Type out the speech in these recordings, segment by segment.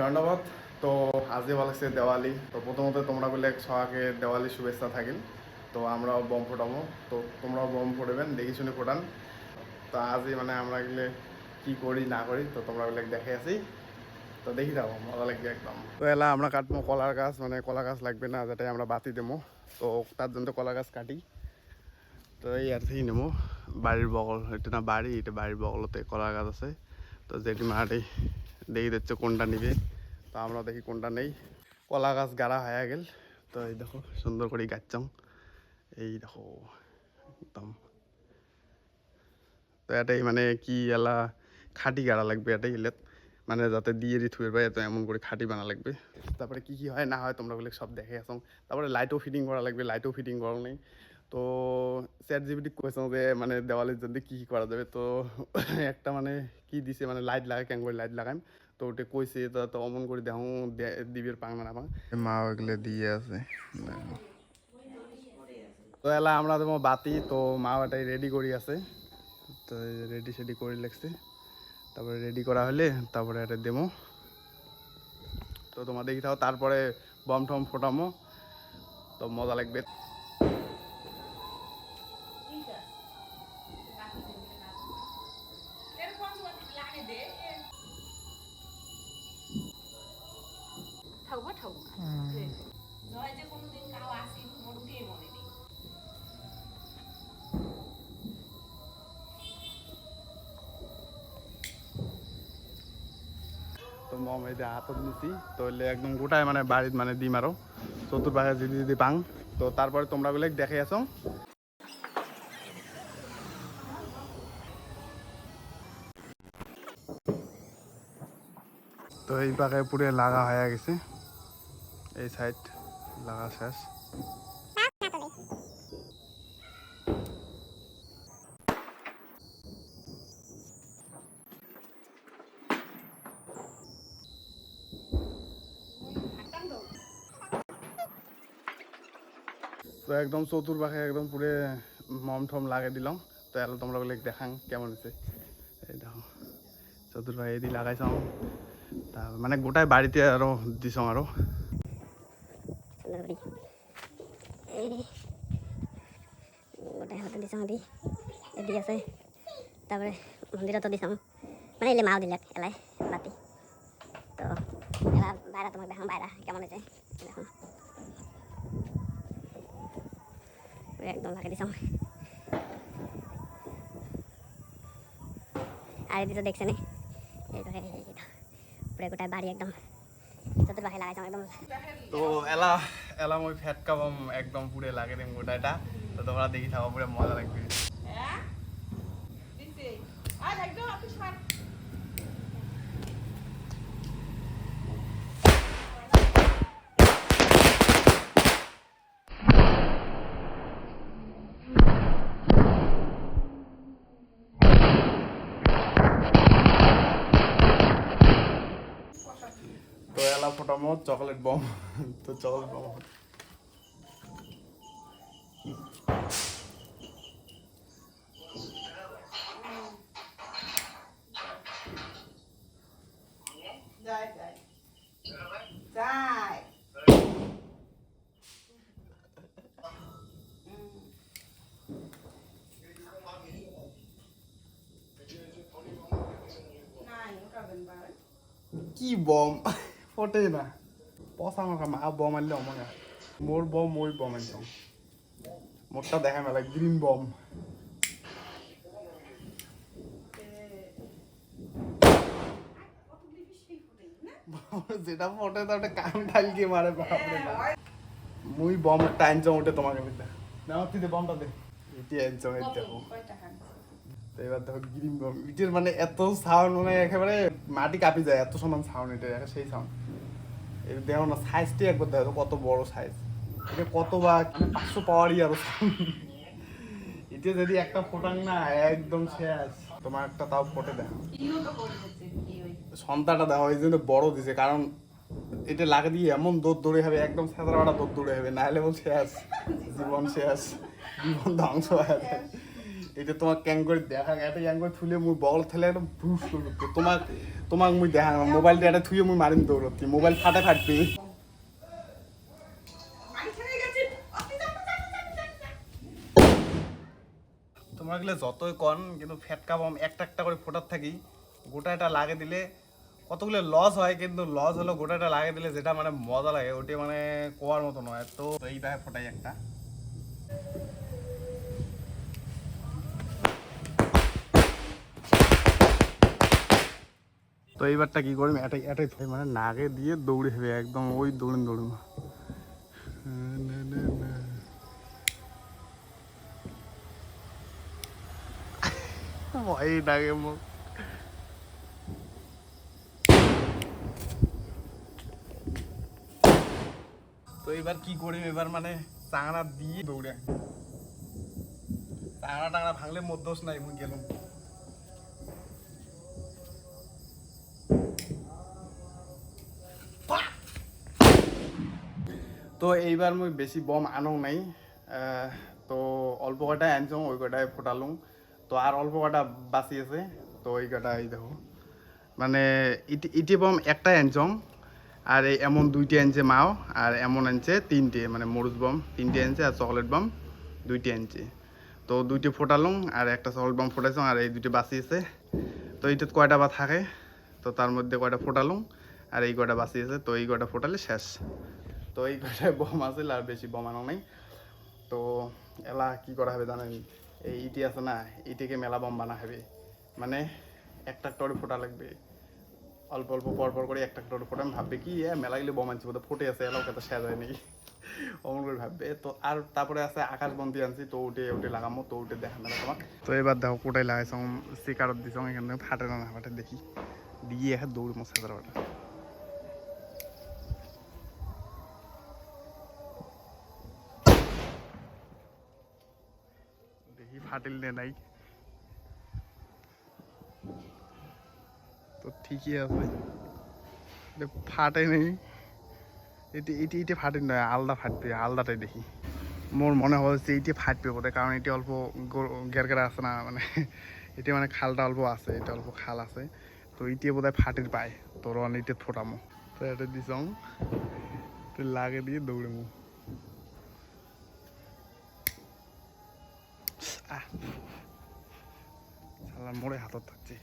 ধন্যবাদ। তো আজি ভালছে দেৱালী। তো প্রথমত তোমরা বলে সবাইকে দেৱালী শুভেচ্ছা থাকিল। তো আমরাও বম ফোটাবো, তো তোমরাও বম ফোটাবেন, দেখি শুনে ফোটান। তো আজি মানে আমরা গেলে কি করি না করি তো তোমরা বলে দেখে আছি, তো দেখি যাবো, মজা লাগবে একদম। তো এলা আমরা কাটবো কলার গাছ, মানে কলা গাছ লাগবে না যেটাই আমরা বাতি দেবো, তো তার জন্য কলা গাছ কাটি। তো এই আর থেকেই নেবো বাড়ির বগল, এটা না বাড়ি, এটা বাড়ির বগলতে কলা গাছ আছে। তো যেটি মাটি দেখি দিচ্ছে কোনটা নিবে, তো আমরা দেখি কোনটা নেই। কলা গাছ গাড়া হয়ে গেল, তো এই দেখো সুন্দর করে গাছছাম, এই দেখো একদম। তো এটাই মানে কি এলা খাটি গাড়া লাগবে, এটাই এলে মানে যাতে দিয়ে দি থুয়ের ভাই এত এমন করে খাটি বানা লাগবে। তারপরে কি কি হয় না হয় তোমরা বলে সব দেখে আসো। তারপরে লাইটও ফিটিং করা লাগবে, লাইটও ফিটিং করা নেই। তো ChatGPT কোয়েশন যে মানে দেওয়ালের জন্য কী করা যাবে, তো একটা মানে কি দিছে মানে লাইট লাগাই কেন করে লাইট লাগাইম, তো ওটা কইছে তো অমন করে দেখো দিবের পাং না পাং মা ওইগুলো দিয়ে আছে। তো এলা আমরা দেবো বাতি, তো মা ওটাই রেডি করি আছে, তো রেডি সেডি করে লাগছে। তারপরে রেডি করা হলে তারপরে এটা দেবো, তো তোমার দেখি থাও। তারপরে বম টম ফোটামো, তো মজা লাগবে। তো মম এই হাতত নিছি, তো একদম গোটায় মানে বাড়িত মানে দিম আরো চতুর্পাশে যদি যদি পাং। তো তারপরে তোমরা গুলো দেখে আসো। তো এই পাকে পুরে লাগা হয়ে গেছে, এই সাইড লাগা শেষ। তো একদম চতুর্পাশে একদম পুরে মম ঠম লাগিয়ে দিলাম। তো এলো তোমরা বলে দেখাং কেমন হয়েছে, এই দেখো চতুর্পাশে এদি লাগাইছাম, তা মানে গোটায় বাড়িতে আরো দিছাম আরো। গোটাই হাতে দিছাম এদি আছে, তারপরে মন্দিরত দিছাম, মানে এলে মাও দিলাক এলাই বাতি। তো এলা বাইরা তোমাকে দেখাম বাইরা কেমন হয়েছে দেখো, একদম লাগাই দিছাম। আর এদিকে দেখছে নি পুরো গোটায় বাড়ি একদম চতুর্পাশে লাগাইছাম একদম। তো এলা এলা মই ফ্যাট কাবাম একদম পুরে লাগে দিম গোটাটা, তো তোমরা দেখি থাকো পুরে মজা লাগবে। তো এলা ফোটামো চকলেট বম, তো চকলেট বম কি বম ফোটে না, পচা মাখা মা বম আনলে অমঙ্গা মোর বম ওই বম একদম মোরটা দেখা মেলা গ্রিন বম। যেটা ফোটে তো একটা কান ঢালকে মারে বাপরে বাপ। মুই বম একটা আনছাম ওটা তোমাকে মিলতে না, তুই দে বমটা দে, এটি আনছাম এই দেখো। তো এবার দেখো গ্রিন বম, ইটের মানে এত সাউন্ড, মানে একেবারে মাটি কাঁপি যায় এত সমান সাউন্ড, এটা সেই সাউন্ড। এটা দেখো না সাইজটি একবার দেখো কত বড় সাইজ, এটা কত বা 500 পাওয়ারই আরো সাউন্ড। এটা যদি একটা ফোটাং না একদম শেষ। তোমার একটা তাও ফোটে দেখো, সন্তানটা দেখো এই জন্য বড় দিছে, কারণ এটা লাগে দিয়ে এমন দৌড় দৌড়ে হবে, একদম সাঁতরা দৌড় দৌড়ে হবে, না হলে বল শেষ, জীবন শেষ, জীবন ধ্বংস হয়ে যায়। এটা তোমাক কেং করে দেখা এটা কেং করে থুলে মুই বল থেলে একদম ভুস করব তো তোমাক মুই দেখা মোবাইল এটা থুয়ে মুই মারিম দৌড়তি মোবাইল ফাটবে তোমরা গেলে যতই কন কিন্তু ফেটকা বম একটা একটা করে ফোটার থাকি গোটাটা লাগে দিলে কতগুলো লস হয় কিন্তু লস হলো গোটাটা লাগে দিলে যেটা মানে মজা লাগে ওটা মানে কোয়ার মতো নয় তো এইভাবে ফোটাই একটা তো এইবারটা কি করবি এটাই মানে নাগে দিয়ে দৌড়ে হবে একদম ওই দৌড়ুন ভয় লাগে মুখ তো এবার কি করি এবার মানে চাংড়া দিয়ে দৌড়ে চাংড়া টাংড়া ভাঙলে মধ্যস নাই মুই গেলাম তো এইবার মুই বেশি বম আনো নাই তো অল্প কটায় আনছং ওই কটায় ফোটালুম তো আর অল্প কটা বাঁচি আছে তো ওই কটা এই দেখো মানে ইটি বম একটাই আনছং আর এই এমন দুইটি আনছে মাও আর এমন আনছে তিনটে মানে মরুচ বম তিনটে আনছে আর চকলেট বম দুইটি আনছে তো দুইটি ফোটালুম আর একটা চকলেট বম ফোটাইছং আর এই দুইটি বাঁচি আছে তো এইটাত কয়টা বা থাকে তো তার মধ্যে কয়টা ফোটালুম আর এই কয়টা বাঁচি আছে তো এই কয়টা ফোটালে শেষ তো এই কয়টায় বম আছে আর বেশি বম আনো নাই তো এলা কি করা হবে জানেন এই ইটি আছে না ইটিকে মেলা বম বানা হবে মানে একটা করে ফোটা লাগবে অল্প অল্প পর করে একটা করে ফোটা ভাববে কি মেলা গেলে বম আনছি বোধ ফুটে আছে এলাও কত শেষ হয় নাকি অমন করে ভাববে তো আর তারপরে আছে আকাশবন্তি আনছি তো উঠে লাগামো তো উঠে দেখা না তোমাক তো এবার দেখো কোটাই লাগাইছ শিকারত দিছ এখান থেকে ফাটে না ফাটে দেখি দিয়ে এখন দৌড় মশা ওটা দেখি ফাটিল নে নাই তো ঠিকই আছে ফাটে নেই এটি ফাটে নয় আলাদা ফাটবে আলাদাটাই দেখি মোর মনে হচ্ছে এইটি ফাটবে বোধ কারণ এটি অল্প গেরগেরা আছে না মানে এটি মানে খালটা অল্প আছে এটা অল্প খাল আছে তো ইটি বোধ হয় ফাটির পায় তোর অনেকটা ফোটামো তো এটা দিছ তো লাগে দিয়ে দৌড়ে মো শালার মোড়ে হাতত থাকছে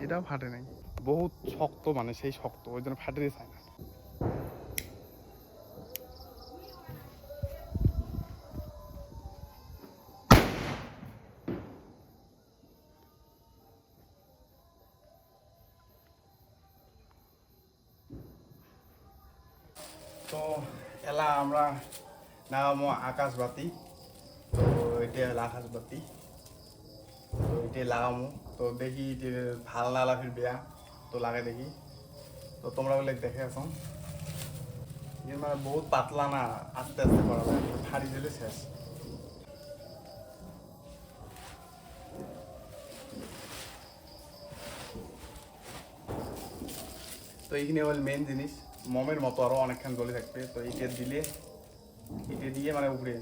এটাও ফাটে নাই বহুত শক্ত মানে সেই শক্ত ওই জন্য ফাটে চায় না তো এলা আমরা নাগামো আকাশবাতি তো এটা হলো আকাশবাতি তো এটা লাগামো তো দেখি ভাল না লাগে বেয়া তো লাগাই দেখি তো তোমরা বলে দেখে আসো মানে বহুত পাতলা না আস্তে আস্তে করা লাগে ফাড়ি দিলে শেষ তো এইখানে হল মেন জিনিস মমের মতো আরো অনেকক্ষণ জ্বলে থাকবে তো এইটা দিলে এটা দিয়ে মানে উপরে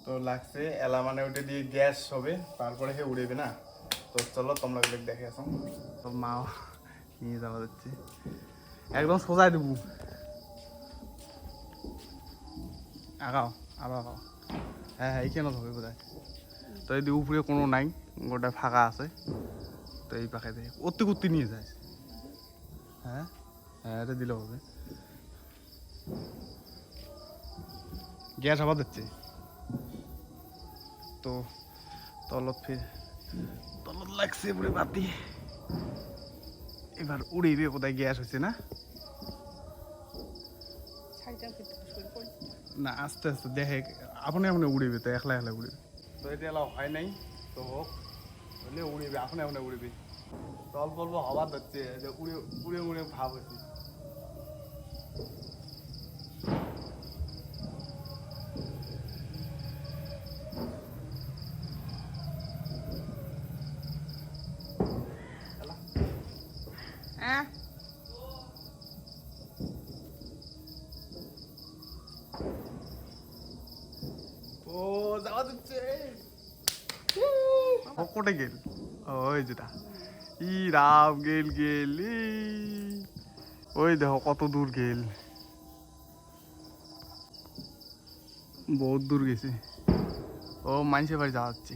তো লাগছে এলা মানে ওটা দিয়ে গ্যাস হবে তারপরে সে উড়েবে না তো চলো তোমরা দেখে আসো তো মাও নিয়ে যাওয়া যাচ্ছে একদম সোজাই দেবো আগাও আরো আগাও হ্যাঁ এইখানে হবে বোধ হয় তো এই উপরে কোনো নাই গোটা ফাঁকা আছে তো এই পাখায় দেখে অতি কুত্তি নিয়ে যায় হ্যাঁ হ্যাঁ এটা দিলেও হবে গ্যাস আবার দিচ্ছে তো তলত লাগছে পুরো বাতি এবার উড়িবে বোধহয় গ্যাস হয়েছে না না আস্তে আস্তে দেখে আপনি উড়িবে তো একলা উড়িবে তো এটা এলা হয় নাই তো হোক হলে উড়িবে আপনি উড়িবে তো অল্প অল্প হওয়া ধরছে যে উড়ে উড়ে উড়ে ভাব হচ্ছে ও যাওয়া দিচ্ছে ও কোটে গেল ওই যেটা ই রাম গেল গেল ওই দেখো কত দূর গেল বহুত দূর গেছে ও মানুষের বাড়ি যাওয়া হচ্ছে